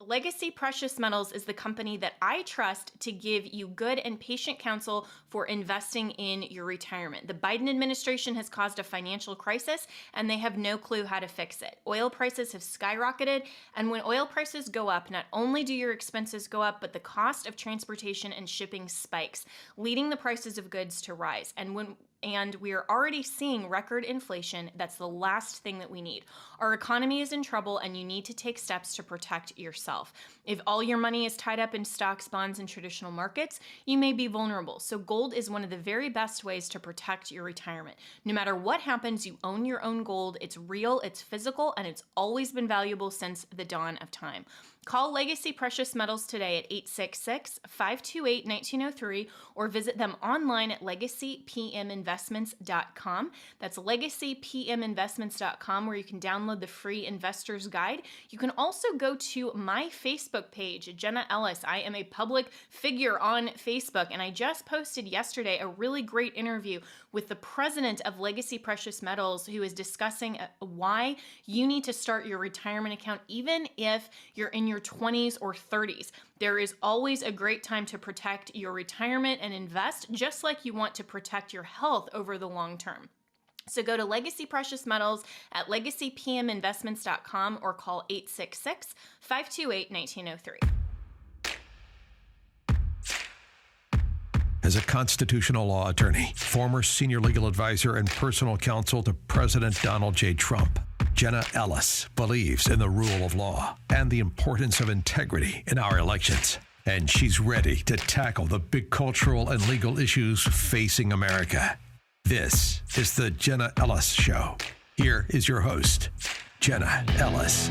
Legacy Precious Metals is the company that I trust to give you good and patient counsel for investing in your retirement. The Biden administration has caused a financial crisis and they have no clue how to fix it. Oil prices have skyrocketed, and when oil prices go up, not only do your expenses go up, but the cost of transportation and shipping spikes, leading the prices of goods to rise. And we are already seeing record inflation. That's the last thing that we need. Our economy is in trouble, and you need to take steps to protect yourself. If all your money is tied up in stocks, bonds, and traditional markets, you may be vulnerable. So gold is one of the very best ways to protect your retirement. No matter what happens, you own your own gold. It's real, it's physical, and it's always been valuable since the dawn of time. Call Legacy Precious Metals today at 866-528-1903 or visit them online at legacypminvestments.com. That's legacypminvestments.com, where you can download the free investor's guide. You can also go to my Facebook page, Jenna Ellis. I am a public figure on Facebook, and I just posted yesterday a really great interview with the president of Legacy Precious Metals, who is discussing why you need to start your retirement account even if you're in your 20s or 30s. There is always a great time to protect your retirement and invest, just like you want to protect your health over the long term. So go to Legacy Precious Metals at legacypminvestments.com or call 866-528-1903. As a constitutional law attorney, former senior legal advisor, and personal counsel to President Donald J. Trump, Jenna Ellis believes in the rule of law and the importance of integrity in our elections. And she's ready to tackle the big cultural and legal issues facing America. This is the Jenna Ellis Show. Here is your host, Jenna Ellis.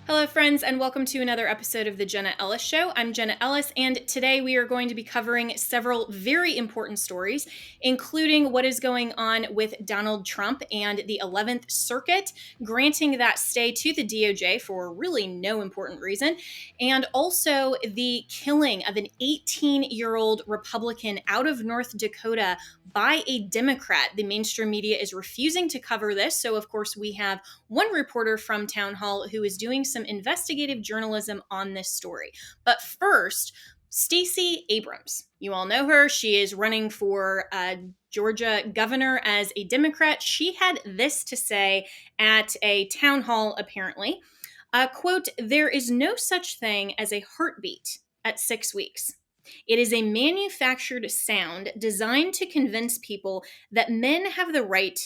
Hello, friends, and welcome to another episode of the Jenna Ellis Show. I'm Jenna Ellis, and today we are going to be covering several very important stories, including what is going on with Donald Trump and the 11th Circuit, granting that stay to the DOJ for really no important reason, and also the killing of an 18-year-old Republican out of North Dakota by a Democrat. The mainstream media is refusing to cover this, so of course we have one reporter from Town Hall who is doing some investigative journalism on this story. But first, Stacey Abrams. You all know her. She is running for Georgia governor as a Democrat. She had this to say at a town hall, apparently. Quote, "There is no such thing as a heartbeat at 6 weeks. It is a manufactured sound designed to convince people that men have the right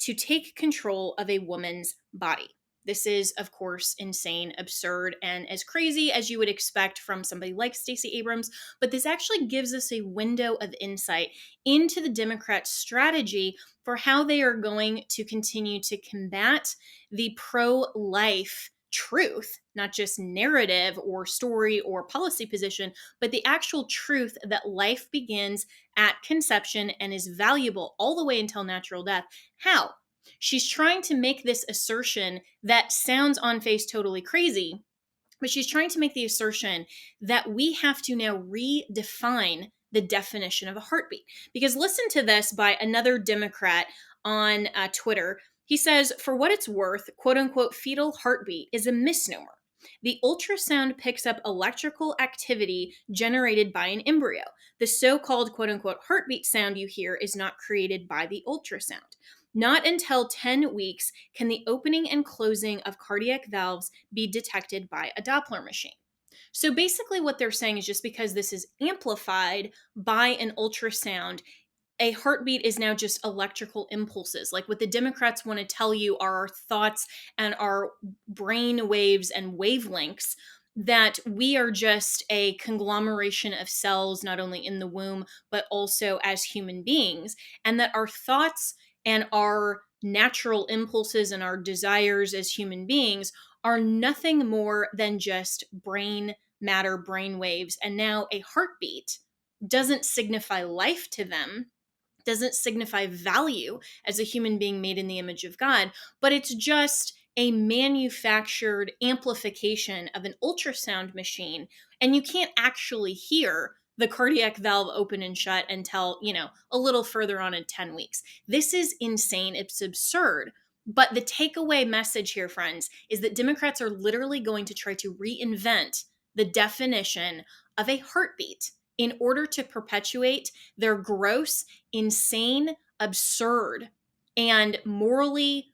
to take control of a woman's body." This is, of course, insane, absurd, and as crazy as you would expect from somebody like Stacey Abrams, but this actually gives us a window of insight into the Democrats' strategy for how they are going to continue to combat the pro-life truth, not just narrative or story or policy position, but the actual truth that life begins at conception and is valuable all the way until natural death. How? She's trying to make this assertion that sounds on face totally crazy, but she's trying to make the assertion that we have to now redefine the definition of a heartbeat. Because listen to this by another Democrat on Twitter. He says, "For what it's worth, quote unquote, fetal heartbeat is a misnomer. The ultrasound picks up electrical activity generated by an embryo. The so-called quote unquote heartbeat sound you hear is not created by the ultrasound. Not until 10 weeks can the opening and closing of cardiac valves be detected by a Doppler machine." So basically what they're saying is just because this is amplified by an ultrasound, a heartbeat is now just electrical impulses. Like what the Democrats want to tell you are our thoughts and our brain waves and wavelengths, that we are just a conglomeration of cells, not only in the womb, but also as human beings, and that our thoughts and our natural impulses and our desires as human beings are nothing more than just brain matter, brain waves. And now a heartbeat doesn't signify life to them, doesn't signify value as a human being made in the image of God, but it's just a manufactured amplification of an ultrasound machine. And you can't actually hear the cardiac valve open and shut until, a little further on in 10 weeks. This is insane. It's absurd. But the takeaway message here, friends, is that Democrats are literally going to try to reinvent the definition of a heartbeat in order to perpetuate their gross, insane, absurd, and morally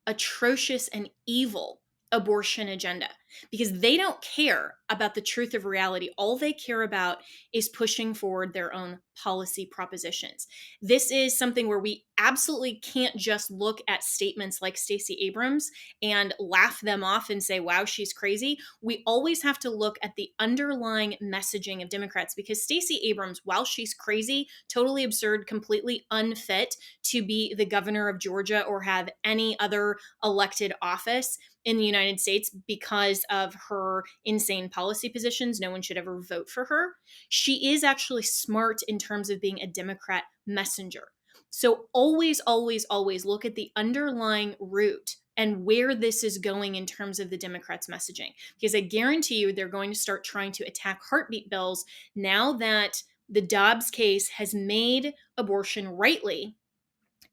atrocious and evil abortion agenda, because they don't care about the truth of reality. All they care about is pushing forward their own policy propositions. This is something where we absolutely can't just look at statements like Stacey Abrams and laugh them off and say, wow, she's crazy. We always have to look at the underlying messaging of Democrats, because Stacey Abrams, while she's crazy, totally absurd, completely unfit to be the governor of Georgia or have any other elected office in the United States because of her insane policy positions, no one should ever vote for her. She is actually smart in terms of being a Democrat messenger. So always, always, always look at the underlying root and where this is going in terms of the Democrats' messaging. Because I guarantee you they're going to start trying to attack heartbeat bills now that the Dobbs case has made abortion rightly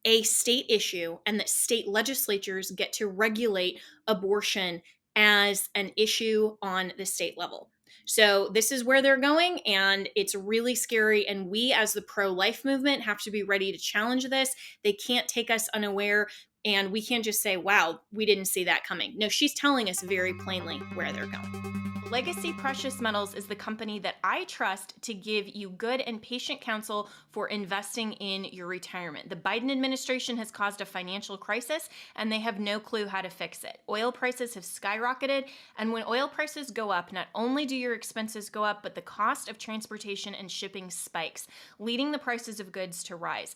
a state issue, and that state legislatures get to regulate abortion as an issue on the state level. So this is where they're going, and it's really scary. And we, as the pro-life movement, have to be ready to challenge this. They can't take us unaware, and we can't just say, wow, we didn't see that coming. No, she's telling us very plainly where they're going. Legacy Precious Metals is the company that I trust to give you good and patient counsel for investing in your retirement. The Biden administration has caused a financial crisis, and they have no clue how to fix it. Oil prices have skyrocketed, and when oil prices go up, not only do your expenses go up, but the cost of transportation and shipping spikes, leading the prices of goods to rise.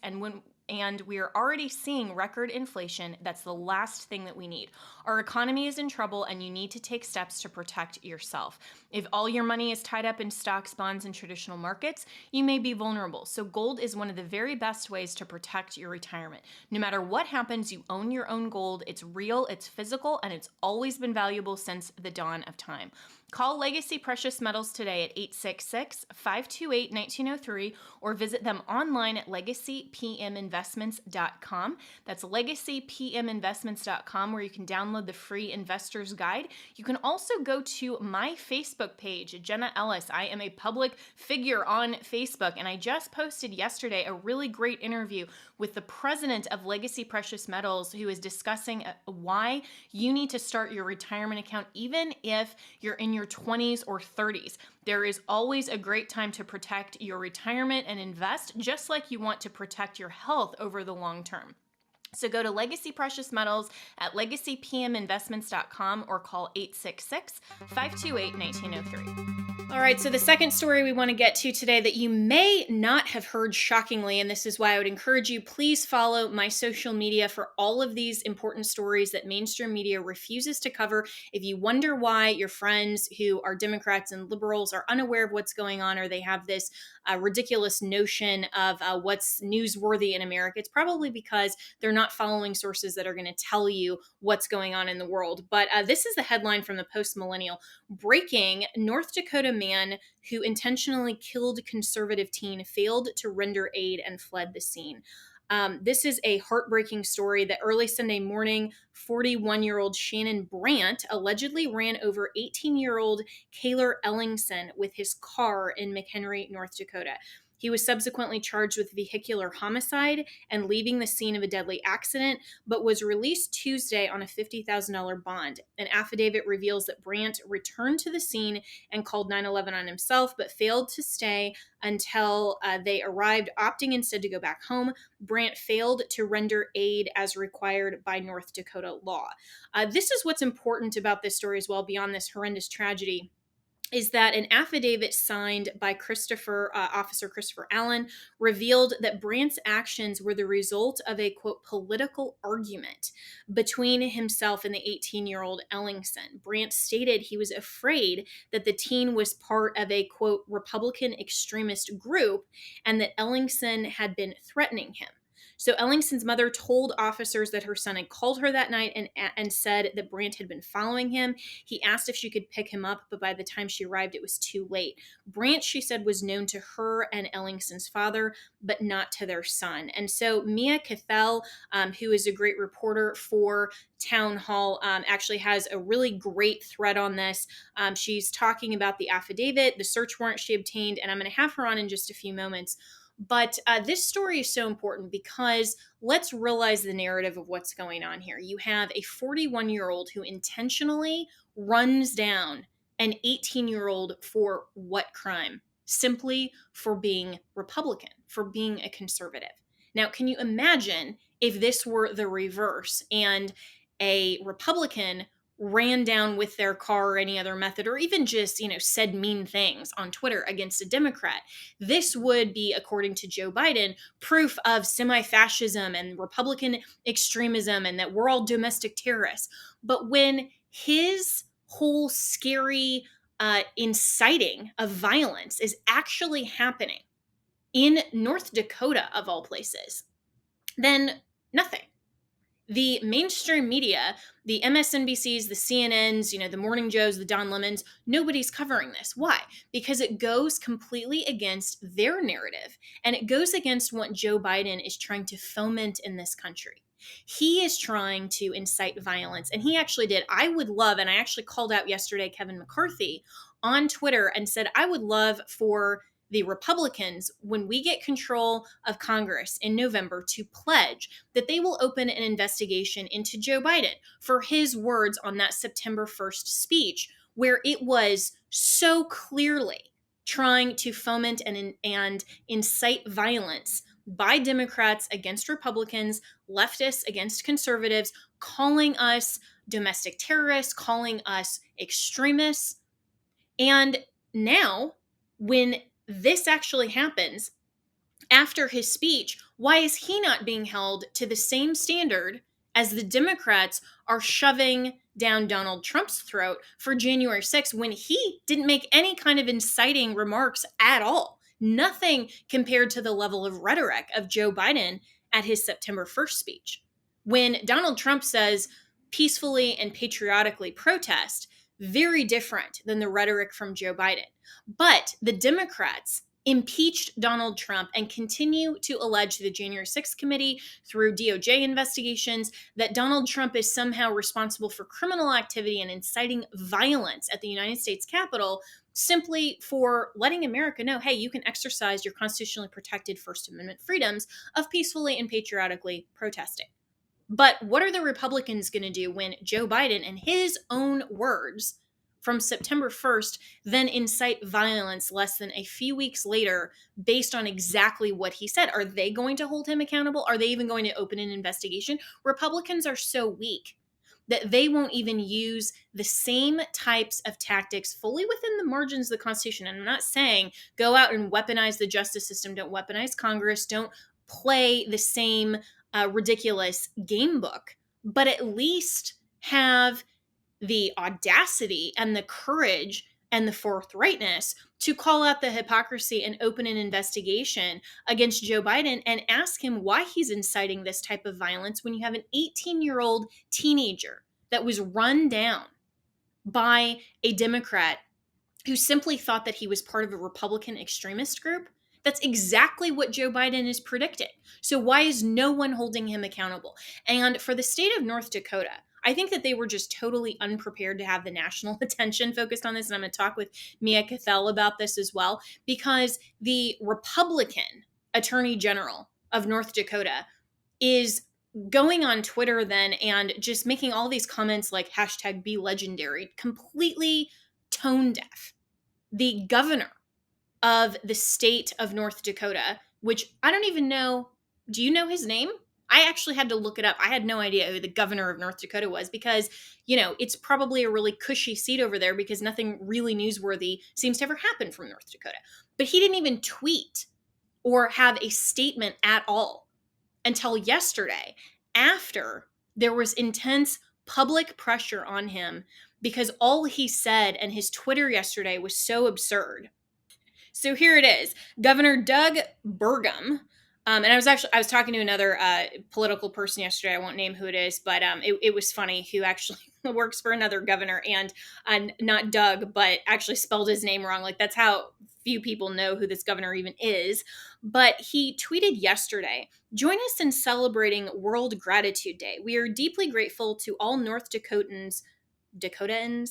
And we are already seeing record inflation. That's the last thing that we need. Our economy is in trouble, and you need to take steps to protect yourself. If all your money is tied up in stocks, bonds, and traditional markets, you may be vulnerable. So gold is one of the very best ways to protect your retirement. No matter what happens, you own your own gold. It's real, it's physical, and it's always been valuable since the dawn of time. Call Legacy Precious Metals today at 866-528-1903 or visit them online at legacypminvestments.com. That's legacypminvestments.com, where you can download the free investor's guide. You can also go to my Facebook page, Jenna Ellis. I am a public figure on Facebook, and I just posted yesterday a really great interview with the president of Legacy Precious Metals, who is discussing why you need to start your retirement account even if you're in your 20s or 30s. There is always a great time to protect your retirement and invest, just like you want to protect your health over the long term. So go to Legacy Precious Metals at legacypminvestments.com or call 866-528-1903. All right, so the second story we want to get to today that you may not have heard, shockingly, and this is why I would encourage you, please follow my social media for all of these important stories that mainstream media refuses to cover. If you wonder why your friends who are Democrats and liberals are unaware of what's going on, or they have this ridiculous notion of what's newsworthy in America, it's probably because they're not following sources that are going to tell you what's going on in the world. But this is the headline from the Post Millennial. Breaking: North Dakota man who intentionally killed conservative teen failed to render aid and fled the scene. This is a heartbreaking story that early Sunday morning, 41-year-old Shannon Brandt allegedly ran over 18-year-old Cayler Ellingson with his car in McHenry, North Dakota. He was subsequently charged with vehicular homicide and leaving the scene of a deadly accident, but was released Tuesday on a $50,000 bond. An affidavit reveals that Brandt returned to the scene and called 911 on himself, but failed to stay until they arrived, opting instead to go back home. Brandt failed to render aid as required by North Dakota law. This is what's important about this story as well, beyond this horrendous tragedy, is that an affidavit signed by Officer Christopher Allen revealed that Brandt's actions were the result of a, quote, political argument between himself and the 18-year-old Ellingson. Brandt stated he was afraid that the teen was part of a, quote, Republican extremist group and that Ellingson had been threatening him. So Ellingson's mother told officers that her son had called her that night and said that Brandt had been following him. He asked if she could pick him up, but by the time she arrived, it was too late. Brandt, she said, was known to her and Ellingson's father, but not to their son. And so Mia Cathell, who is a great reporter for Town Hall, actually has a really great thread on this. She's talking about the affidavit, the search warrant she obtained, and I'm going to have her on in just a few moments. But this story is so important because let's realize the narrative of what's going on here. You have a 41-year-old who intentionally runs down an 18-year-old for what crime? Simply for being Republican, for being a conservative. Now, can you imagine if this were the reverse and a Republican ran down with their car or any other method, or even just, said mean things on Twitter against a Democrat? This would be, according to Joe Biden, proof of semi-fascism and Republican extremism and that we're all domestic terrorists. But when his whole scary inciting of violence is actually happening in North Dakota, of all places, then nothing. The mainstream media, the MSNBCs, the CNNs, the Morning Joes, the Don Lemons, nobody's covering this. Why? Because it goes completely against their narrative, and it goes against what Joe Biden is trying to foment in this country. He is trying to incite violence, and he actually did. I would love, and I actually called out yesterday Kevin McCarthy on Twitter and said, I would love for the Republicans, when we get control of Congress in November, to pledge that they will open an investigation into Joe Biden for his words on that September 1st speech, where it was so clearly trying to foment and incite violence by Democrats against Republicans, leftists against conservatives, calling us domestic terrorists, calling us extremists. And now, when this actually happens after his speech, why is he not being held to the same standard as the Democrats are shoving down Donald Trump's throat for January 6th when he didn't make any kind of inciting remarks at all? Nothing compared to the level of rhetoric of Joe Biden at his September 1st speech. When Donald Trump says peacefully and patriotically protest, very different than the rhetoric from Joe Biden. But the Democrats impeached Donald Trump and continue to allege to the January 6th committee through DOJ investigations that Donald Trump is somehow responsible for criminal activity and inciting violence at the United States Capitol, simply for letting America know, hey, you can exercise your constitutionally protected First Amendment freedoms of peacefully and patriotically protesting. But what are the Republicans going to do when Joe Biden, in his own words from September 1st, then incite violence less than a few weeks later based on exactly what he said? Are they going to hold him accountable? Are they even going to open an investigation? Republicans are so weak that they won't even use the same types of tactics fully within the margins of the Constitution. And I'm not saying go out and weaponize the justice system, don't weaponize Congress, don't play the same ridiculous game book, but at least have the audacity and the courage and the forthrightness to call out the hypocrisy and open an investigation against Joe Biden and ask him why he's inciting this type of violence when you have an 18-year-old teenager that was run down by a Democrat who simply thought that he was part of a Republican extremist group. That's exactly what Joe Biden is predicting. So why is no one holding him accountable? And for the state of North Dakota, I think that they were just totally unprepared to have the national attention focused on this. And I'm going to talk with Mia Cathell about this as well, because the Republican Attorney General of North Dakota is going on Twitter then and just making all these comments like hashtag be legendary, completely tone deaf. The governor of the state of North Dakota, which I don't even know. Do you know his name? I actually had to look it up. I had no idea who the governor of North Dakota was because, it's probably a really cushy seat over there because nothing really newsworthy seems to ever happen from North Dakota. But he didn't even tweet or have a statement at all until yesterday, after there was intense public pressure on him because all he said and his Twitter yesterday was so absurd. So here it is. Governor Doug Burgum And I was talking to another political person yesterday. I won't name who it is, but it was funny, who actually works for another governor, and not Doug, but actually spelled his name wrong. Like, that's how few people know who this governor even is. But he tweeted yesterday, "Join us in celebrating World Gratitude Day. We are deeply grateful to all North Dakotans,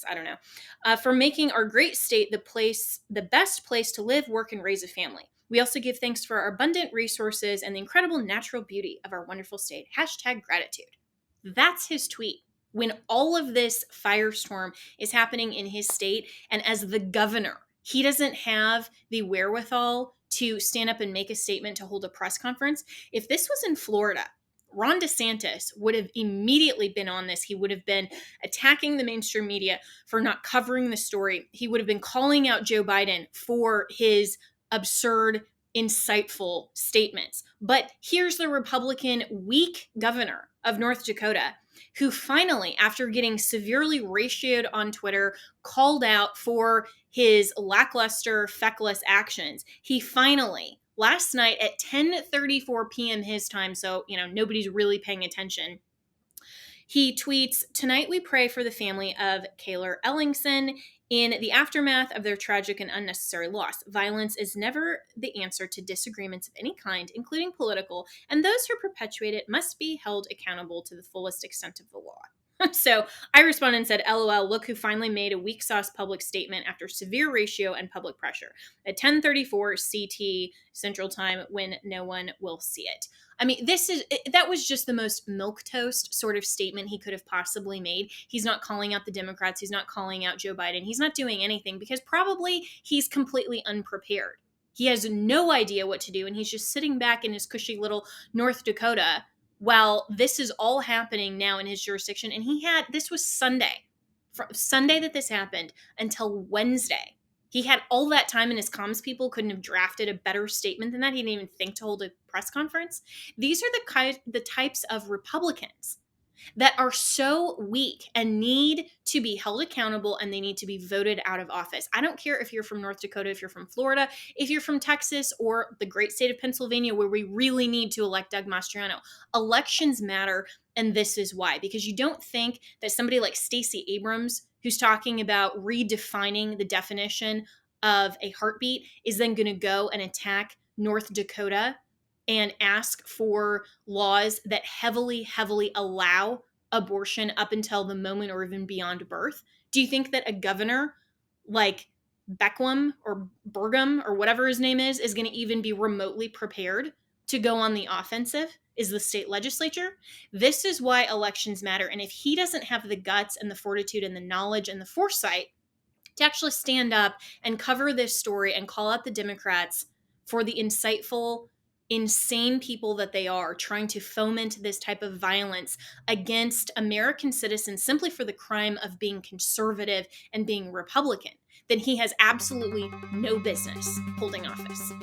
I don't know, for making our great state the best place to live, work, and raise a family. We also give thanks for our abundant resources and the incredible natural beauty of our wonderful state. Hashtag gratitude." That's his tweet. When all of this firestorm is happening in his state, and as the governor, he doesn't have the wherewithal to stand up and make a statement, to hold a press conference. If this was in Florida, Ron DeSantis would have immediately been on this. He would have been attacking the mainstream media for not covering the story. He would have been calling out Joe Biden for his absurd, insightful statements. But here's the Republican weak governor of North Dakota, who finally, after getting severely ratioed on Twitter, called out for his lackluster, feckless actions, he finally, last night at 10:34 p.m. his time, so nobody's really paying attention, he tweets, "Tonight we pray for the family of Cayler Ellingson in the aftermath of their tragic and unnecessary loss. Violence is never the answer to disagreements of any kind, including political, and those who perpetuate it must be held accountable to the fullest extent of the law." So I responded and said, "LOL, look who finally made a weak sauce public statement after severe ratio and public pressure at 10:34 CT Central Time, when no one will see it." I mean, that was just the most milquetoast sort of statement he could have possibly made. He's not calling out the Democrats. He's not calling out Joe Biden. He's not doing anything because probably he's completely unprepared. He has no idea what to do, and he's just sitting back in his cushy little North Dakota while this is all happening now in his jurisdiction. And this was Sunday, Sunday that this happened, until Wednesday. He had all that time, and his comms people couldn't have drafted a better statement than that. He didn't even think to hold a press conference. These are the types of Republicans that are so weak and need to be held accountable, and they need to be voted out of office. I don't care if you're from North Dakota, if you're from Florida, if you're from Texas, or the great state of Pennsylvania, where we really need to elect Doug Mastriano. Elections matter, and this is why. Because you don't think that somebody like Stacey Abrams, who's talking about redefining the definition of a heartbeat, is then going to go and attack North Dakota and ask for laws that heavily, heavily allow abortion up until the moment or even beyond birth. Do you think that a governor like Beckham or Burgum or whatever his name is going to even be remotely prepared to go on the offensive? Is the state legislature? This is why elections matter. And if he doesn't have the guts and the fortitude and the knowledge and the foresight to actually stand up and cover this story and call out the Democrats for the insightful, insane people that they are, trying to foment this type of violence against American citizens simply for the crime of being conservative and being Republican, then he has absolutely no business holding office.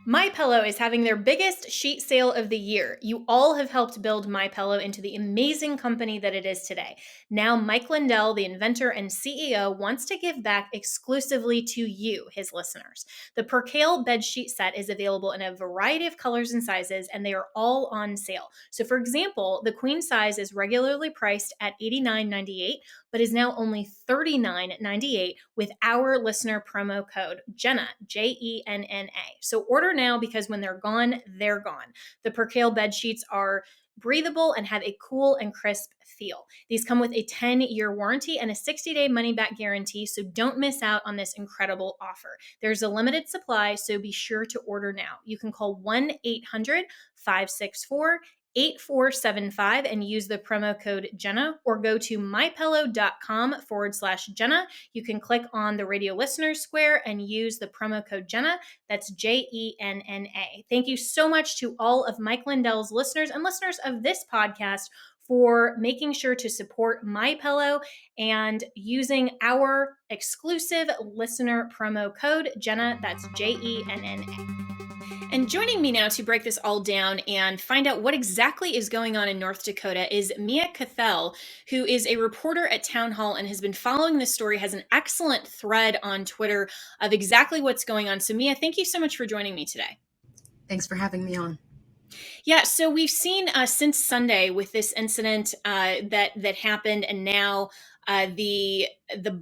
MyPillow is having their biggest sheet sale of the year. You all have helped build MyPillow into the amazing company that it is today. Now, Mike Lindell, the inventor and CEO, wants to give back exclusively to you, his listeners. The Percale bedsheet set is available in a variety of colors and sizes, and they are all on sale. So, for example, the queen size is regularly priced at $89.98, but is now only $39.98 with our listener promo code Jenna, Jenna. So order now, because when they're gone, they're gone. The Percale bed sheets are breathable and have a cool and crisp feel. These come with a 10-year warranty and a 60-day money-back guarantee, so don't miss out on this incredible offer. There's a limited supply, so be sure to order now. You can call 1-800-564-8475 and use the promo code Jenna, or go to mypillow.com/Jenna. You can click on the radio listeners square and use the promo code Jenna. That's Jenna. Thank you so much to all of Mike Lindell's listeners and listeners of this podcast for making sure to support MyPillow and using our exclusive listener promo code Jenna. That's Jenna. And joining me now to break this all down and find out what exactly is going on in North Dakota is Mia Cathell, who is a reporter at Town Hall and has been following this story, has an excellent thread on Twitter of exactly what's going on. So Mia, thank you so much for joining me today. Thanks for having me on. Yeah, so we've seen since Sunday with this incident that happened, and now the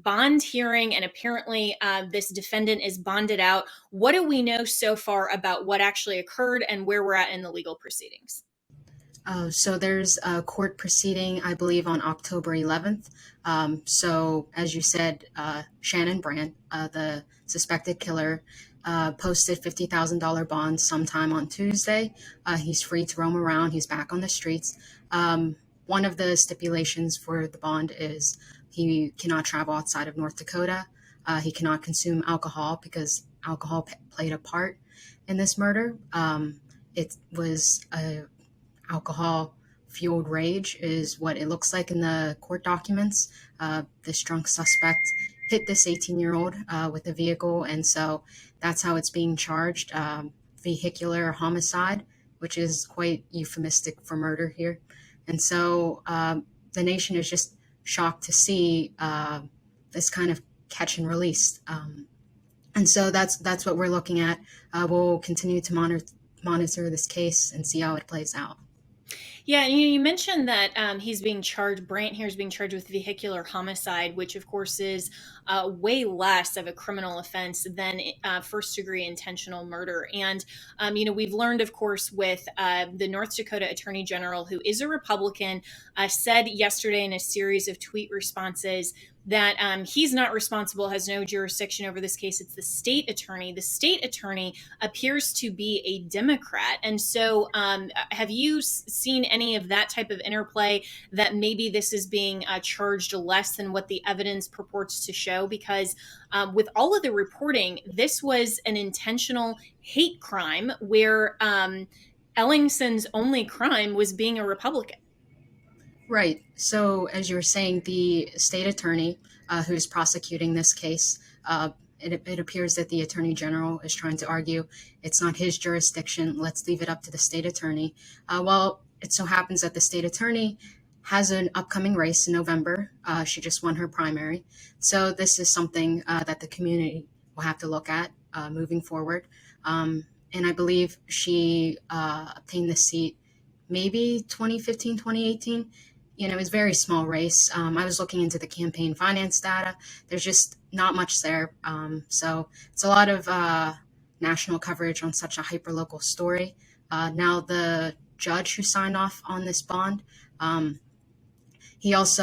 bond hearing, and apparently this defendant is bonded out. What do we know so far about what actually occurred and where we're at in the legal proceedings? So there's a court proceeding, I believe, on October 11th. So as you said, Shannon Brandt, the suspected killer, posted $50,000 bond sometime on Tuesday. He's free to roam around. He's back on the streets. One of the stipulations for the bond is he cannot travel outside of North Dakota. He cannot consume alcohol because alcohol played a part in this murder. It was a alcohol fueled rage is what it looks like in the court documents. This drunk suspect hit this 18-year-old with a vehicle, and so that's how it's being charged. Vehicular homicide, which is quite euphemistic for murder here. And so the nation is just shocked to see this kind of catch and release. And so that's what we're looking at. We'll continue to monitor this case and see how it plays out. Yeah, and you mentioned that he's being charged, Brandt here is being charged with vehicular homicide, which of course is way less of a criminal offense than first degree intentional murder. And, we've learned, of course, with the North Dakota Attorney General, who is a Republican, said yesterday in a series of tweet responses that he's not responsible, has no jurisdiction over this case. It's the state attorney. The state attorney appears to be a Democrat. And so have you seen any of that type of interplay, that maybe this is being charged less than what the evidence purports to show? Because with all of the reporting, this was an intentional hate crime where Ellingson's only crime was being a Republican. Right. So, as you were saying, the state attorney who's prosecuting this case, it appears that the attorney general is trying to argue it's not his jurisdiction. Let's leave it up to the state attorney. Well, it so happens that the state attorney has an upcoming race in November. She just won her primary. So, this is something that the community will have to look at moving forward. And I believe she obtained the seat maybe 2015, 2018. It was a very small race. I was looking into the campaign finance data. There's just not much there. So it's a lot of national coverage on such a hyper-local story. Now the judge who signed off on this bond, he was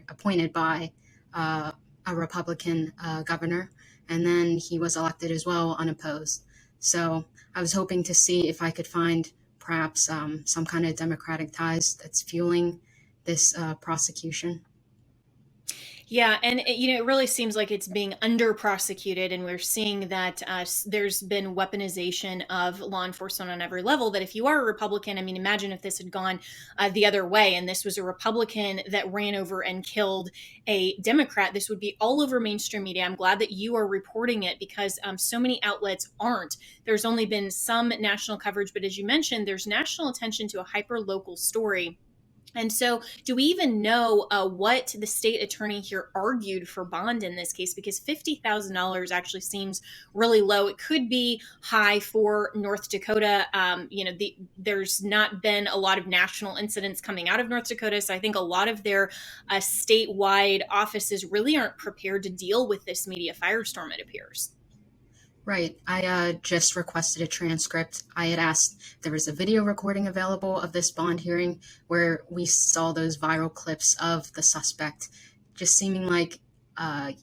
appointed by a Republican governor, and then he was elected as well unopposed. So I was hoping to see if I could find perhaps some kind of Democratic ties that's fueling this prosecution. Yeah, and it really seems like it's being under prosecuted, and we're seeing that there's been weaponization of law enforcement on every level. That if you are a Republican, I mean, imagine if this had gone the other way, and this was a Republican that ran over and killed a Democrat. This would be all over mainstream media. I'm glad that you are reporting it, because so many outlets aren't. There's only been some national coverage, but as you mentioned, there's national attention to a hyper local story. And so, do we even know what the state attorney here argued for bond in this case? Because $50,000 actually seems really low. It could be high for North Dakota. There's not been a lot of national incidents coming out of North Dakota, so I think a lot of their statewide offices really aren't prepared to deal with this media firestorm, it appears. Right. I just requested a transcript. I had asked if there was a video recording available of this bond hearing where we saw those viral clips of the suspect just seeming like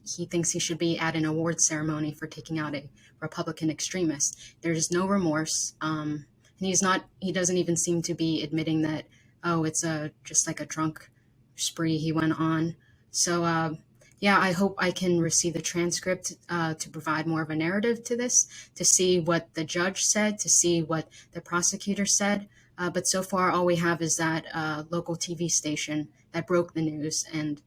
he thinks he should be at an award ceremony for taking out a Republican extremist. There's no remorse. And he doesn't even seem to be admitting that, oh, it's just like a drunk spree he went on. So, yeah, I hope I can receive the transcript to provide more of a narrative to this, to see what the judge said, to see what the prosecutor said. But so far, all we have is that local TV station that broke the news, and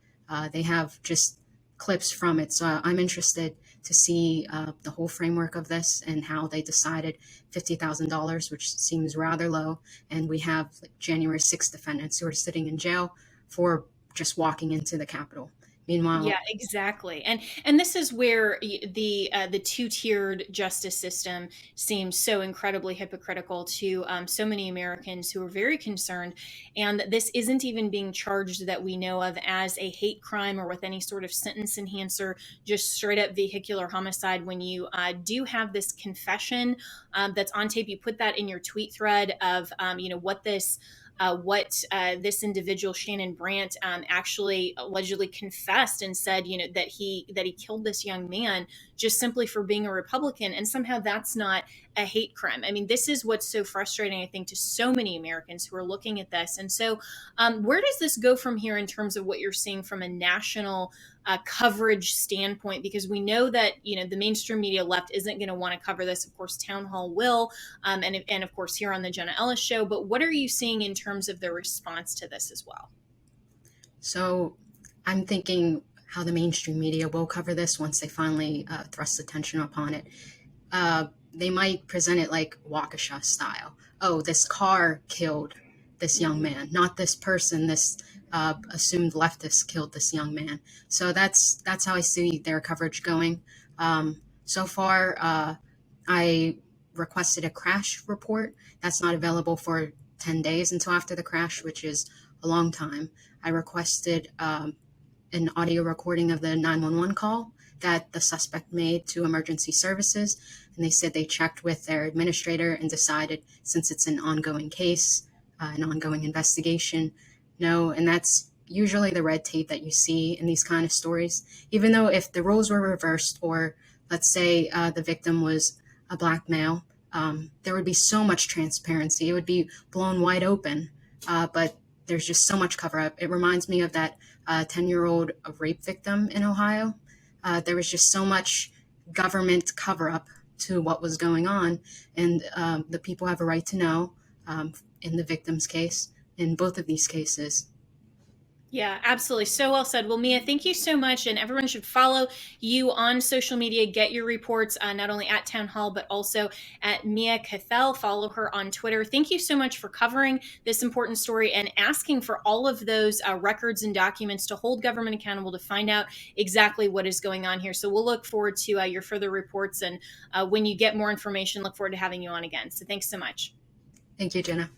they have just clips from it. So I'm interested to see the whole framework of this and how they decided $50,000, which seems rather low. And we have January 6th defendants who are sitting in jail for just walking into the Capitol. Yeah, Meanwhile, exactly. And this is where the two-tiered justice system seems so incredibly hypocritical to so many Americans who are very concerned. And this isn't even being charged that we know of as a hate crime or with any sort of sentence enhancer, just straight up vehicular homicide. When you do have this confession that's on tape, you put that in your tweet thread of what this individual Shannon Brandt actually allegedly confessed and said, that he killed this young man just simply for being a Republican, and somehow that's not a hate crime. I mean, this is what's so frustrating, I think, to so many Americans who are looking at this. And so, where does this go from here in terms of what you're seeing from a national coverage standpoint? Because we know that the mainstream media left isn't going to want to cover this. Of course, Town Hall will, and of course here on the Jenna Ellis Show. But what are you seeing in terms of the response to this as well? so I'm thinking how the mainstream media will cover this once they finally thrust attention upon it. They might present it like Waukesha style. Oh, this car killed this young man, not this person. This assumed leftist killed this young man. So that's how I see their coverage going. So far, I requested a crash report. That's not available for 10 days until after the crash, which is a long time. I requested an audio recording of the 911 call that the suspect made to emergency services. And they said they checked with their administrator and decided, since it's an ongoing case, an ongoing investigation, no. And that's usually the red tape that you see in these kind of stories. Even though if the roles were reversed, or let's say the victim was a black male, there would be so much transparency. It would be blown wide open. But there's just so much cover up. It reminds me of that 10-year-old rape victim in Ohio. There was just so much government cover up to what was going on. And the people have a right to know, in the victim's case, in both of these cases. Yeah, absolutely. So well said. Well, Mia, thank you so much. And everyone should follow you on social media. Get your reports, not only at Town Hall, but also at Mia Cathell. Follow her on Twitter. Thank you so much for covering this important story and asking for all of those records and documents to hold government accountable to find out exactly what is going on here. So we'll look forward to your further reports. And when you get more information, look forward to having you on again. So thanks so much. Thank you, Jenna.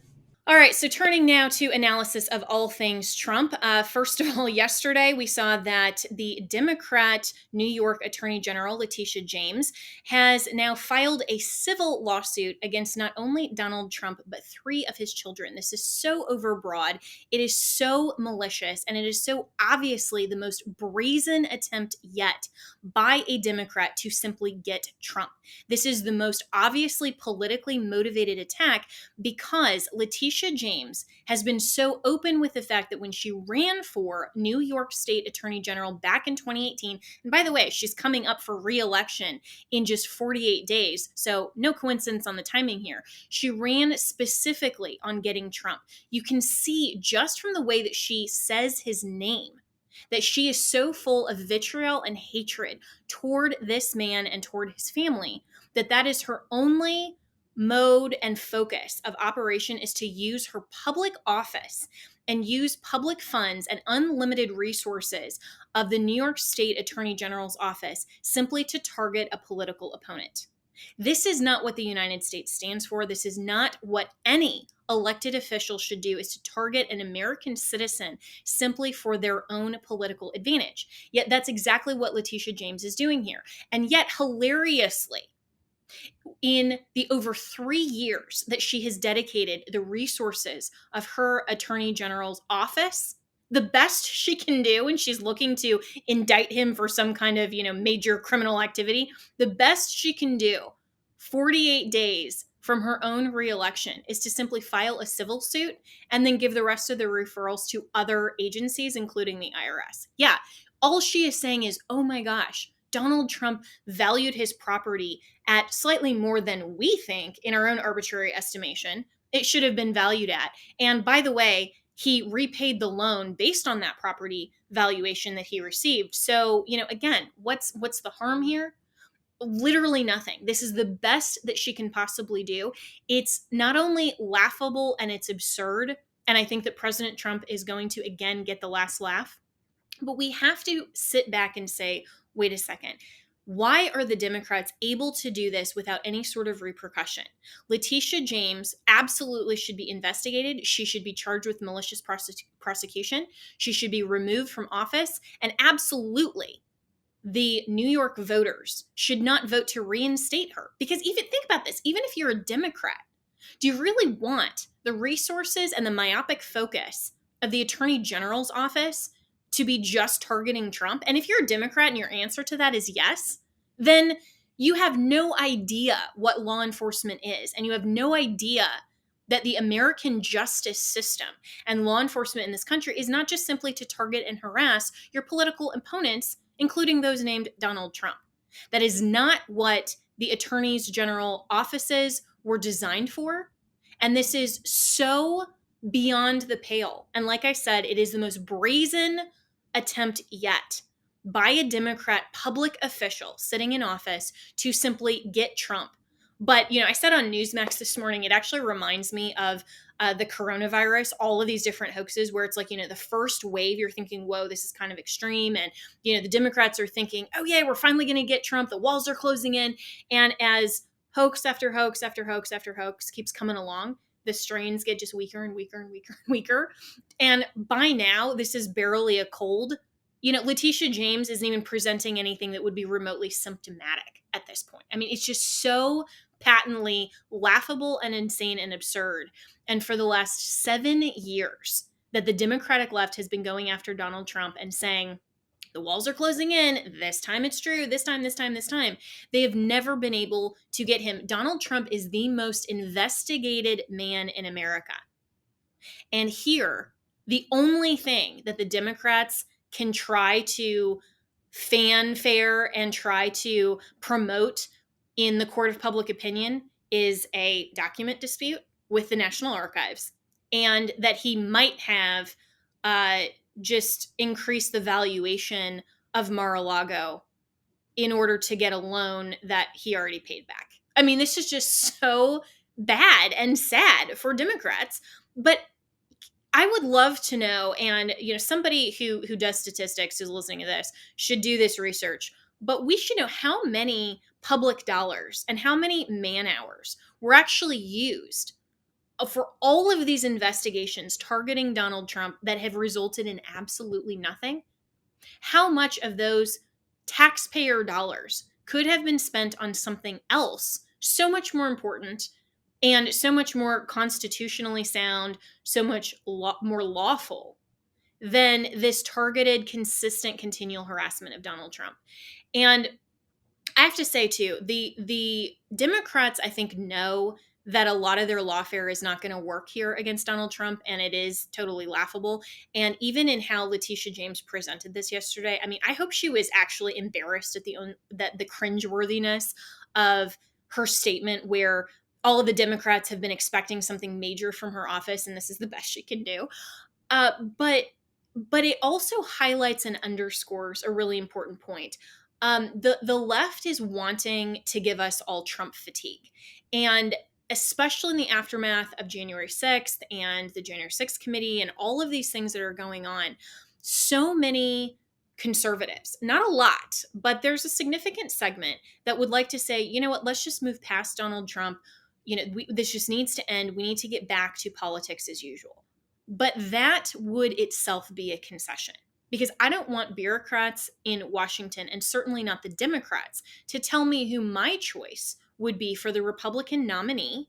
All right, so turning now to analysis of all things Trump. First of all, yesterday we saw that the Democrat New York Attorney General, Letitia James, has now filed a civil lawsuit against not only Donald Trump, but 3 of his children. This is so overbroad, it is so malicious, and it is so obviously the most brazen attempt yet by a Democrat to simply get Trump. This is the most obviously politically motivated attack because Letitia James has been so open with the fact that when she ran for New York State Attorney General back in 2018, and by the way, she's coming up for re-election in just 48 days, so no coincidence on the timing here. She ran specifically on getting Trump. You can see just from the way that she says his name that she is so full of vitriol and hatred toward this man and toward his family that is her only mode and focus of operation, is to use her public office and use public funds and unlimited resources of the New York State Attorney General's office simply to target a political opponent. This is not what the United States stands for. This is not what any elected official should do, is to target an American citizen simply for their own political advantage. Yet that's exactly what Letitia James is doing here. And yet, hilariously, in the over 3 years that she has dedicated the resources of her attorney general's office, the best she can do when she's looking to indict him for some kind of, major criminal activity, the best she can do 48 days from her own reelection is to simply file a civil suit and then give the rest of the referrals to other agencies, including the IRS. Yeah, all she is saying is, oh my gosh, Donald Trump valued his property at slightly more than we think in our own arbitrary estimation it should have been valued at. And by the way, he repaid the loan based on that property valuation that he received. So, again, what's the harm here? Literally nothing. This is the best that she can possibly do. It's not only laughable and it's absurd, and I think that President Trump is going to again get the last laugh, But we have to sit back and say, wait a second. Why are the Democrats able to do this without any sort of repercussion? Letitia James absolutely should be investigated. She should be charged with malicious prosecution. She should be removed from office. And absolutely, the New York voters should not vote to reinstate her. Because even think about this, even if you're a Democrat, do you really want the resources and the myopic focus of the Attorney General's office to be just targeting Trump? And if you're a Democrat and your answer to that is yes, then you have no idea what law enforcement is. And you have no idea that the American justice system and law enforcement in this country is not just simply to target and harass your political opponents, including those named Donald Trump. That is not what the attorneys general offices were designed for. And this is so beyond the pale. And like I said, it is the most brazen attempt yet by a Democrat public official sitting in office to simply get Trump. But, I said on Newsmax this morning, it actually reminds me of the coronavirus, all of these different hoaxes where it's like, the first wave, you're thinking, whoa, this is kind of extreme. And, the Democrats are thinking, oh, yeah, we're finally going to get Trump. The walls are closing in. And as hoax after hoax after hoax after hoax keeps coming along, the strains get just weaker and weaker and weaker and weaker. And by now, this is barely a cold. Letitia James isn't even presenting anything that would be remotely symptomatic at this point. I mean, it's just so patently laughable and insane and absurd. And for the last 7 years that the Democratic left has been going after Donald Trump and saying, the walls are closing in. This time it's true. This time. They have never been able to get him. Donald Trump is the most investigated man in America. And here, the only thing that the Democrats can try to fanfare and try to promote in the court of public opinion is a document dispute with the National Archives, and that he might have just increased the valuation of Mar-a-Lago in order to get a loan that he already paid back. I mean, this is just so bad and sad for Democrats. But I would love to know, and somebody who does statistics who's listening to this should do this research, but we should know how many public dollars and how many man hours were actually used for all of these investigations targeting Donald Trump that have resulted in absolutely nothing. How much of those taxpayer dollars could have been spent on something else so much more important and so much more constitutionally sound, so much more lawful than this targeted, consistent, continual harassment of Donald Trump? And I have to say, too, the Democrats, I think, know that a lot of their lawfare is not going to work here against Donald Trump, and it is totally laughable. And even in how Letitia James presented this yesterday, I mean, I hope she was actually embarrassed at the cringeworthiness of her statement, where all of the Democrats have been expecting something major from her office, and this is the best she can do. But it also highlights and underscores a really important point. The left is wanting to give us all Trump fatigue. And especially in the aftermath of January 6th and the January 6th committee and all of these things that are going on, so many conservatives, not a lot, but there's a significant segment that would like to say, you know what, let's just move past Donald Trump. This just needs to end. We need to get back to politics as usual. But that would itself be a concession, because I don't want bureaucrats in Washington, and certainly not the Democrats, to tell me who my choice would be for the Republican nominee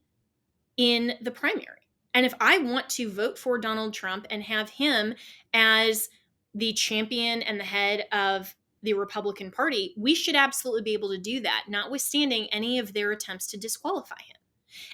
in the primary. And if I want to vote for Donald Trump and have him as the champion and the head of the Republican Party, we should absolutely be able to do that, notwithstanding any of their attempts to disqualify him.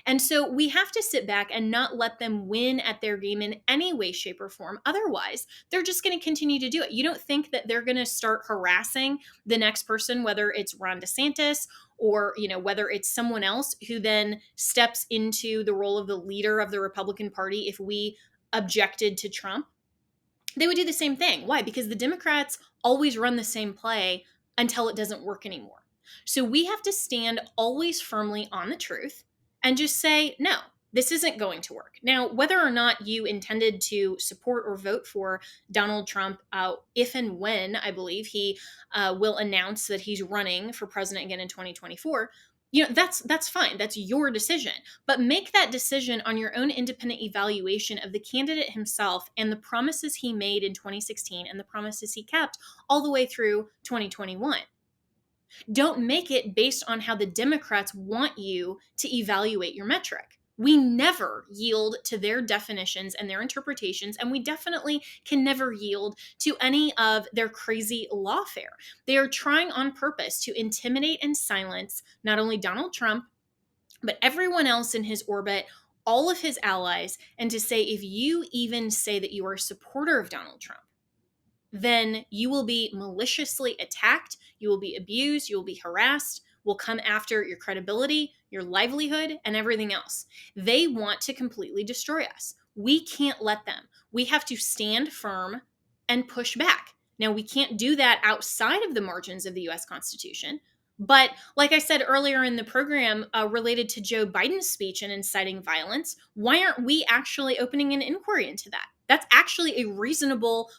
And so we have to sit back and not let them win at their game in any way, shape, or form. Otherwise, they're just going to continue to do it. You don't think that they're going to start harassing the next person, whether it's Ron DeSantis or, whether it's someone else who then steps into the role of the leader of the Republican Party if we objected to Trump? They would do the same thing. Why? Because the Democrats always run the same play until it doesn't work anymore. So we have to stand always firmly on the truth and just say, no, This isn't going to work. Now, whether or not you intended to support or vote for Donald Trump, if and when I believe he will announce that he's running for president again in 2024, that's fine. That's your decision. But make that decision on your own independent evaluation of the candidate himself and the promises he made in 2016 and the promises he kept all the way through 2021. Don't make it based on how the Democrats want you to evaluate your metric. We never yield to their definitions and their interpretations, and we definitely can never yield to any of their crazy lawfare. They are trying on purpose to intimidate and silence not only Donald Trump, but everyone else in his orbit, all of his allies, and to say if you even say that you are a supporter of Donald Trump, then you will be maliciously attacked, you will be abused, you will be harassed, will come after your credibility, your livelihood, and everything else. They want to completely destroy us. We can't let them. We have to stand firm and push back. Now, we can't do that outside of the margins of the US Constitution. But like I said earlier in the program, related to Joe Biden's speech and inciting violence, why aren't we actually opening an inquiry into that? That's actually a reasonable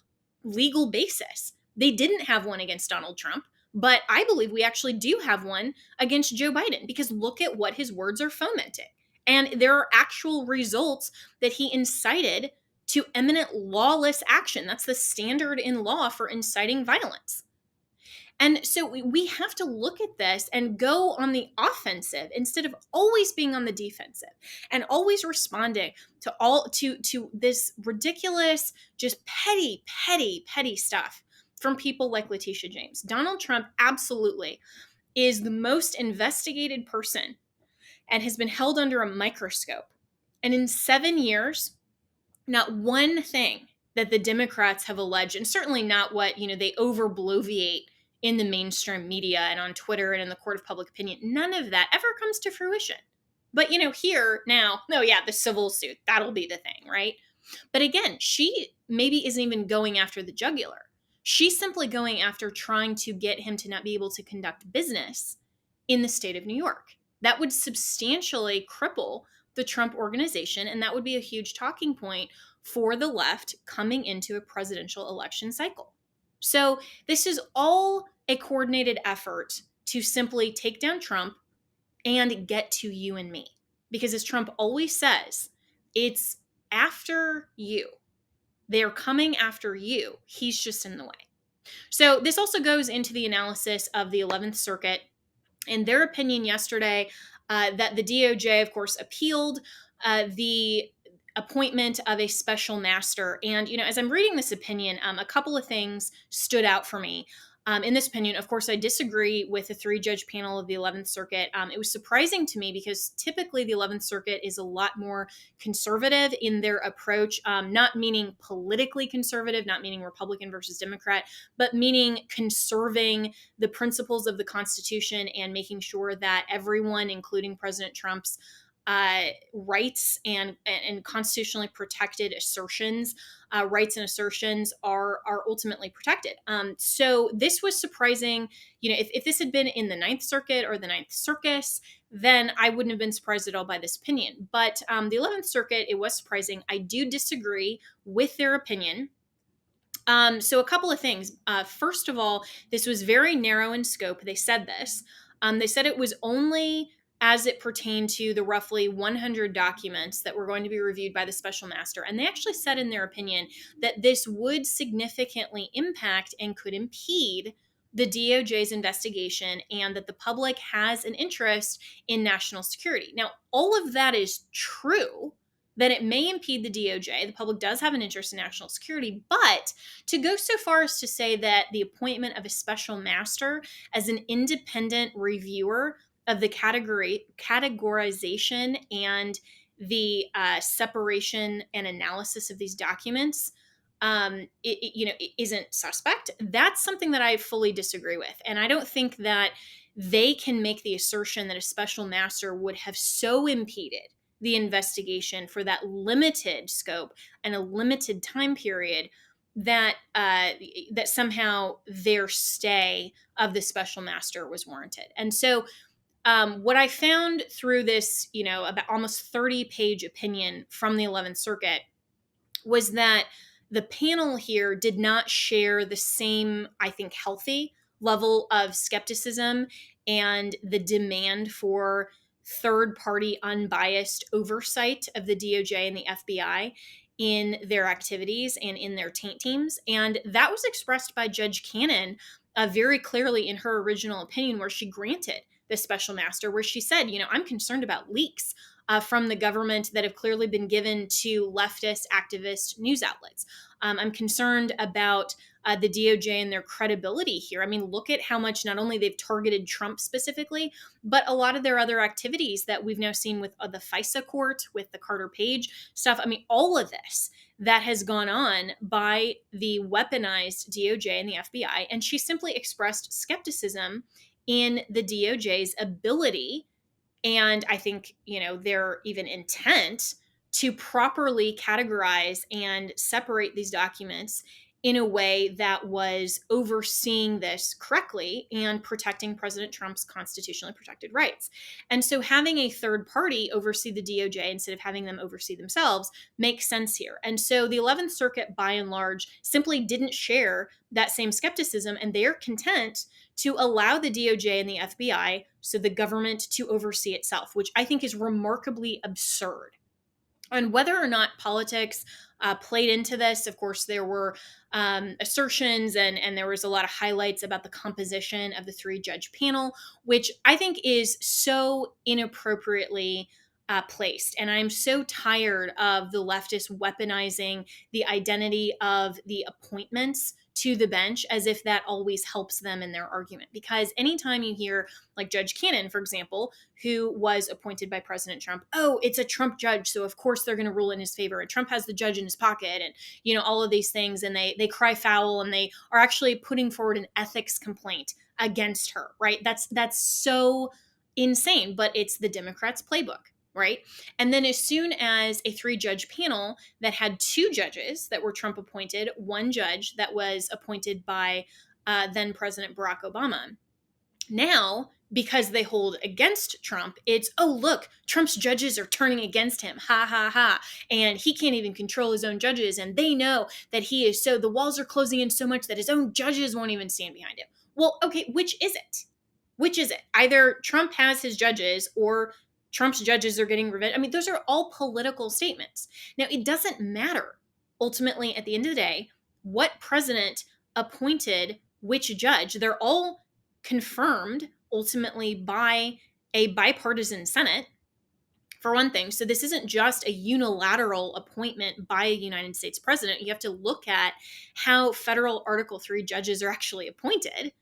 legal basis. They didn't have one against Donald Trump, but I believe we actually do have one against Joe Biden, because look at what his words are fomenting. And there are actual results that he incited to eminent lawless action. That's the standard in law for inciting violence. And so we have to look at this and go on the offensive instead of always being on the defensive and always responding to this ridiculous, just petty stuff from people like Letitia James. Donald Trump absolutely is the most investigated person and has been held under a microscope. And in 7 years, not one thing that the Democrats have alleged, and certainly not what, they overbloviate in the mainstream media and on Twitter and in the court of public opinion, none of that ever comes to fruition. But, here now, oh yeah, the civil suit, that'll be the thing, right? But again, she maybe isn't even going after the jugular. She's simply going after trying to get him to not be able to conduct business in the state of New York. That would substantially cripple the Trump organization, and that would be a huge talking point for the left coming into a presidential election cycle. So this is all a coordinated effort to simply take down Trump and get to you and me. Because as Trump always says, it's after you. They're coming after you. He's just in the way. So this also goes into the analysis of the 11th Circuit and their opinion yesterday that the DOJ, of course, appealed the appointment of a special master. And, as I'm reading this opinion, a couple of things stood out for me. In this opinion, of course, I disagree with the 3-judge panel of the 11th Circuit. It was surprising to me because typically the 11th Circuit is a lot more conservative in their approach, not meaning politically conservative, not meaning Republican versus Democrat, but meaning conserving the principles of the Constitution and making sure that everyone, including President Trump's rights and constitutionally protected assertions, rights and assertions are ultimately protected. So this was surprising. If this had been in the 9th Circuit or the 9th Circus, then I wouldn't have been surprised at all by this opinion. But the 11th Circuit, it was surprising. I do disagree with their opinion. So a couple of things. First of all, this was very narrow in scope. They said this. They said it was only as it pertained to the roughly 100 documents that were going to be reviewed by the special master. And they actually said in their opinion that this would significantly impact and could impede the DOJ's investigation and that the public has an interest in national security. Now, all of that is true, that it may impede the DOJ. The public does have an interest in national security, but to go so far as to say that the appointment of a special master as an independent reviewer of the categorization and the separation and analysis of these documents, it isn't suspect. That's something that I fully disagree with. And I don't think that they can make the assertion that a special master would have so impeded the investigation for that limited scope and a limited time period that somehow their stay of the special master was warranted. And so What I found through this, about almost 30-page opinion from the 11th Circuit was that the panel here did not share the same, I think, healthy level of skepticism and the demand for third party unbiased oversight of the DOJ and the FBI in their activities and in their taint teams. And that was expressed by Judge Cannon very clearly in her original opinion, where she granted the special master, where she said, I'm concerned about leaks from the government that have clearly been given to leftist activist news outlets. I'm concerned about the DOJ and their credibility here. I mean, look at how much not only they've targeted Trump specifically, but a lot of their other activities that we've now seen with the FISA court, with the Carter Page stuff. I mean, all of this that has gone on by the weaponized DOJ and the FBI. And she simply expressed skepticism in the DOJ's ability, and I think, their even intent to properly categorize and separate these documents in a way that was overseeing this correctly and protecting President Trump's constitutionally protected rights. And so having a third party oversee the DOJ instead of having them oversee themselves makes sense here. And so the 11th Circuit, by and large, simply didn't share that same skepticism, and they're content to allow the DOJ and the FBI, so the government, to oversee itself, which I think is remarkably absurd. And whether or not politics played into this, of course, there were assertions and there was a lot of highlights about the composition of the 3-judge panel, which I think is so inappropriately placed. And I'm so tired of the leftists weaponizing the identity of the appointments to the bench as if that always helps them in their argument. Because anytime you hear, like Judge Cannon, for example, who was appointed by President Trump, oh, it's a Trump judge, so of course they're going to rule in his favor, and Trump has the judge in his pocket, and all of these things, and they cry foul, and they are actually putting forward an ethics complaint against her, right? That's so insane, but it's the Democrats' playbook. Right. And then as soon as a 3-judge panel that had 2 judges that were Trump appointed, 1 judge that was appointed by then President Barack Obama. Now, because they hold against Trump, it's, oh, look, Trump's judges are turning against him. Ha, ha, ha. And he can't even control his own judges. And they know that the walls are closing in so much that his own judges won't even stand behind him. Well, okay, which is it? Which is it? Either Trump has his judges or Trump's judges are getting revenge. I mean, those are all political statements. Now, it doesn't matter, ultimately, at the end of the day, what president appointed which judge. They're all confirmed, ultimately, by a bipartisan Senate, for one thing. So this isn't just a unilateral appointment by a United States president. You have to look at how federal Article 3 judges are actually appointed.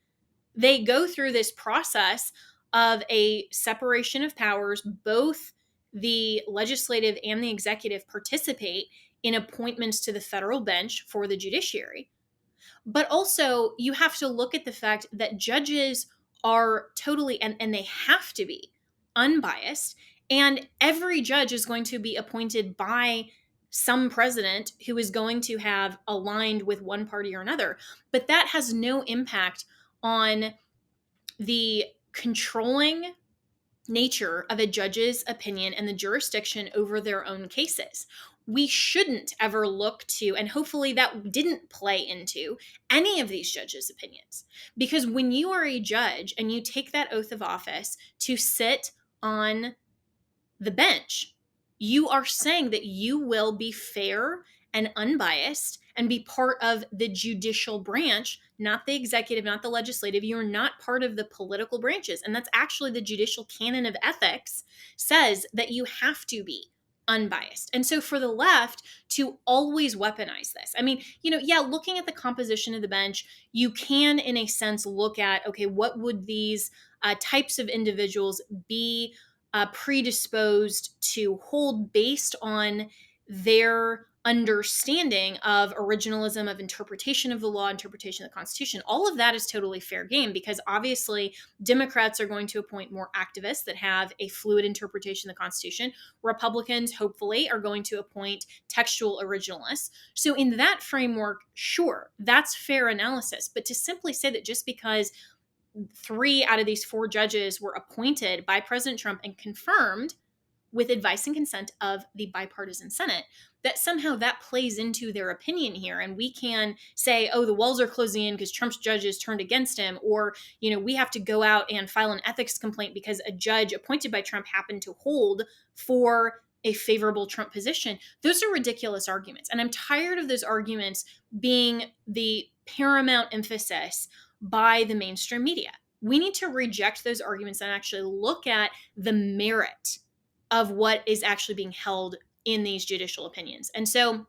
They go through this process of a separation of powers. Both the legislative and the executive participate in appointments to the federal bench for the judiciary. But also, you have to look at the fact that judges are totally, and they have to be, unbiased. And every judge is going to be appointed by some president who is going to have aligned with one party or another. But that has no impact on the controlling nature of a judge's opinion and the jurisdiction over their own cases. We shouldn't ever look to, and hopefully that didn't play into any of these judges' opinions. Because when you are a judge and you take that oath of office to sit on the bench, you are saying that you will be fair and unbiased and be part of the judicial branch, not the executive, not the legislative. You're not part of the political branches. And that's actually the judicial canon of ethics says that you have to be unbiased. And so for the left to always weaponize this, I mean, looking at the composition of the bench, you can, in a sense, look at, okay, what would these types of individuals be predisposed to hold based on their understanding of originalism, of interpretation of the law, interpretation of the Constitution. All of that is totally fair game, because obviously Democrats are going to appoint more activists that have a fluid interpretation of the Constitution. Republicans, hopefully, are going to appoint textual originalists. So in that framework, sure, that's fair analysis. But to simply say that just because 3 out of these 4 judges were appointed by President Trump and confirmed with advice and consent of the bipartisan Senate, that somehow that plays into their opinion here. And we can say, oh, the walls are closing in because Trump's judges turned against him, or, we have to go out and file an ethics complaint because a judge appointed by Trump happened to hold for a favorable Trump position. Those are ridiculous arguments. And I'm tired of those arguments being the paramount emphasis by the mainstream media. We need to reject those arguments and actually look at the merit of what is actually being held in these judicial opinions. And so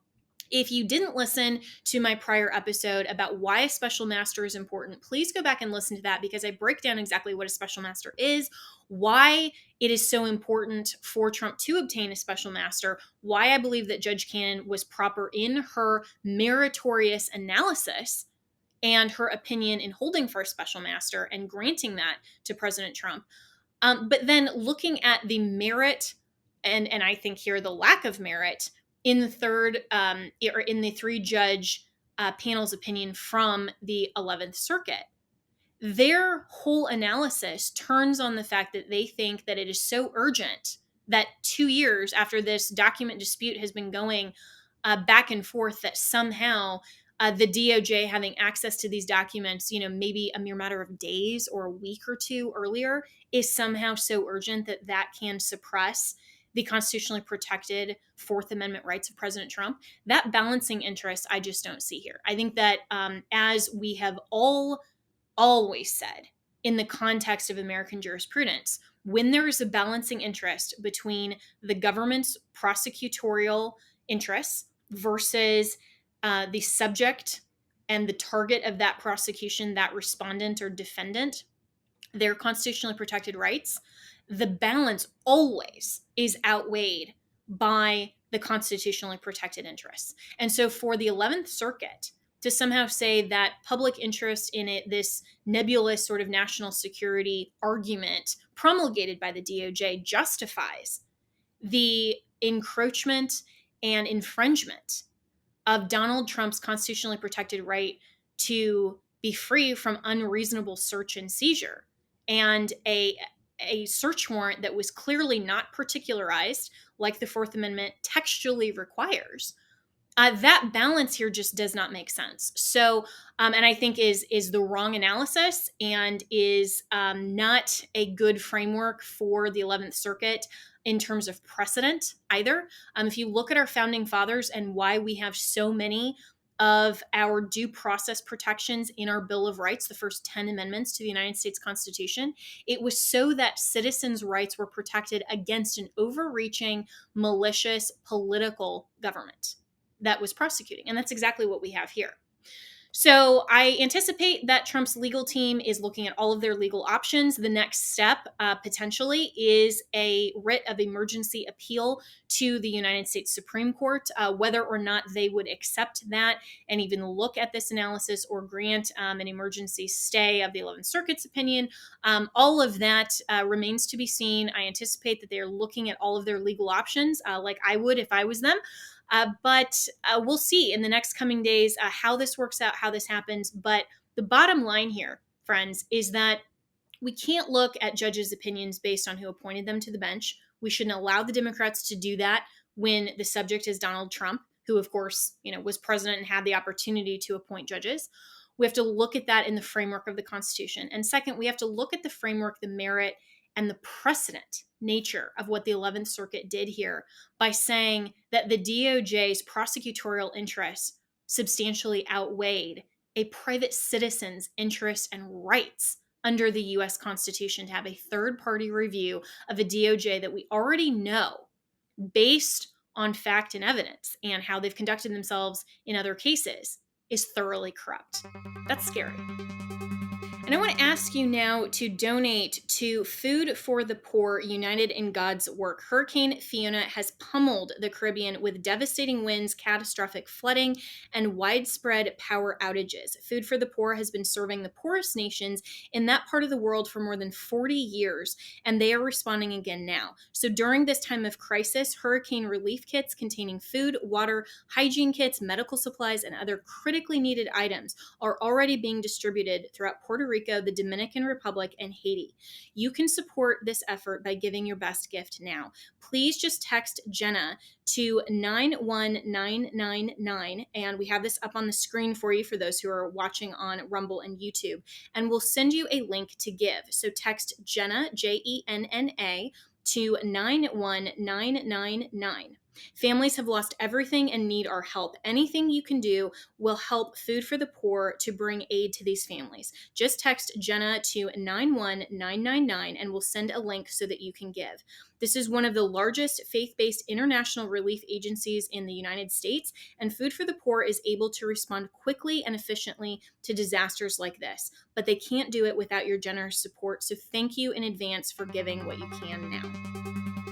if you didn't listen to my prior episode about why a special master is important, please go back and listen to that, because I break down exactly what a special master is, why it is so important for Trump to obtain a special master, why I believe that Judge Cannon was proper in her meritorious analysis and her opinion in holding for a special master and granting that to President Trump. But then looking at the merit and I think here the lack of merit in the third or in the 3-judge panel's opinion from the 11th Circuit, their whole analysis turns on the fact that they think that it is so urgent that 2 years after this document dispute has been going back and forth, that somehow the DOJ having access to these documents, maybe a mere matter of days or a week or 2 earlier, is somehow so urgent that that can suppress the constitutionally protected Fourth Amendment rights of President Trump. That balancing interest, I just don't see here. I think that as we have always said in the context of American jurisprudence, when there is a balancing interest between the government's prosecutorial interests versus the subject and the target of that prosecution, that respondent or defendant, their constitutionally protected rights, the balance always is outweighed by the constitutionally protected interests. And so for the 11th Circuit to somehow say that public interest in it, this nebulous sort of national security argument promulgated by the DOJ, justifies the encroachment and infringement of Donald Trump's constitutionally protected right to be free from unreasonable search and seizure, and a search warrant that was clearly not particularized like the Fourth Amendment textually requires, that balance here just does not make sense. So, and I think is the wrong analysis and is not a good framework for the 11th Circuit in terms of precedent either. If you look at our founding fathers and why we have so many of our due process protections in our Bill of Rights, the first 10 amendments to the United States Constitution, it was so that citizens' rights were protected against an overreaching, malicious, political government that was prosecuting. And that's exactly what we have here. So I anticipate that Trump's legal team is looking at all of their legal options. The next step potentially is a writ of emergency appeal to the United States Supreme Court, whether or not they would accept that and even look at this analysis or grant an emergency stay of the 11th Circuit's opinion. All of that remains to be seen. I anticipate that they're looking at all of their legal options like I would if I was them. But we'll see in the next coming days how this works out, how this happens. But the bottom line here, friends, is that we can't look at judges' opinions based on who appointed them to the bench. We shouldn't allow the Democrats to do that when the subject is Donald Trump, who, of course, was president and had the opportunity to appoint judges. We have to look at that in the framework of the Constitution. And second, we have to look at the framework, the merit, and the precedent nature of what the 11th Circuit did here by saying that the DOJ's prosecutorial interests substantially outweighed a private citizen's interests and rights under the U.S. Constitution to have a third-party review of a DOJ that we already know, based on fact and evidence and how they've conducted themselves in other cases, is thoroughly corrupt. That's scary. And I want to ask you now to donate to Food for the Poor United in God's Work. Hurricane Fiona has pummeled the Caribbean with devastating winds, catastrophic flooding, and widespread power outages. Food for the Poor has been serving the poorest nations in that part of the world for more than 40 years, and they are responding again now. So during this time of crisis, hurricane relief kits containing food, water, hygiene kits, medical supplies, and other critically needed items are already being distributed throughout Puerto Rico Rico, the Dominican Republic, and Haiti. You can support this effort by giving your best gift now. Please just text Jenna to 91999, and we have this up on the screen for you for those who are watching on Rumble and YouTube, and we'll send you a link to give. So text Jenna, Jenna, to 91999. Families have lost everything and need our help. Anything you can do will help Food for the Poor to bring aid to these families. Just text Jenna to 91999 and we'll send a link so that you can give. This is one of the largest faith-based international relief agencies in the United States, and Food for the Poor is able to respond quickly and efficiently to disasters like this, but they can't do it without your generous support. So thank you in advance for giving what you can now.